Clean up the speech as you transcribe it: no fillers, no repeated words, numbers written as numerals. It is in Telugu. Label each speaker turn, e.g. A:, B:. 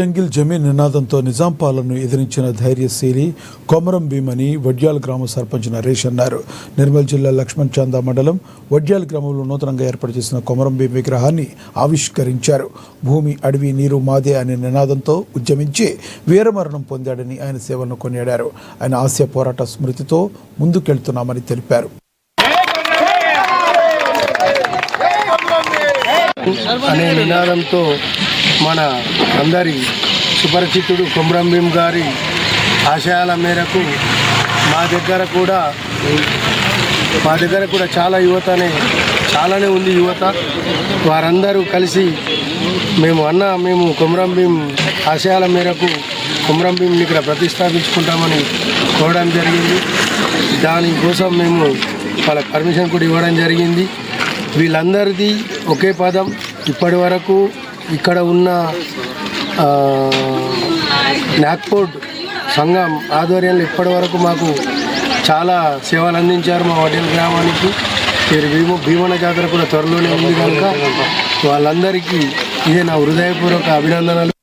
A: జంగిల్ జమీన్ నినాదంతో నిజాం పాలనను ఎదిరించిన ధైర్యశీలి కొమరం భీమని వడ్యాల గ్రామ సర్పంచ్ నరేష్ అన్నారు. నిర్మల్ జిల్లా లక్ష్మణ్ చాందా మండలం వడ్యాల గ్రామంలో నూతనంగా ఏర్పాటు చేసిన కొమరం భీం విగ్రహాన్ని ఆవిష్కరించారు. భూమి అడవి నీరు మాదే అనే నినాదంతో ఉద్యమించి వీరమరణం పొందాడని ఆయన సేవలను కొనియాడారు. ఆయన ఆశయ పోరాట స్మృతితో ముందుకెళ్తున్నామని తెలిపారు.
B: అనే నినాదంతో మన అందరి సుపరిచితుడు కొమరం భీం గారి ఆశయాల మేరకు మా దగ్గర కూడా చాలా చాలానే ఉంది యువత. వారందరూ కలిసి మేము కొమరం భీం ఆశయాల మేరకు కొమరం భీంని ఇక్కడ ప్రతిష్టాపించుకుంటామని కోరడం జరిగింది. దానికోసం మేము వాళ్ళ పర్మిషన్ కూడా ఇవ్వడం జరిగింది. వీళ్ళందరిది ఒకే పదం. ఇప్పటి వరకు ఇక్కడ ఉన్న నాగ్పూర్ సంఘం ఆధ్వర్యంలో ఇప్పటి వరకు మాకు చాలా సేవలు అందించారు. మా వడ్డేల గ్రామానికి భీమన జాతర కూడా త్వరలోనే ఉంది కనుక వాళ్ళందరికీ ఇదే నా హృదయపూర్వక అభినందనలు.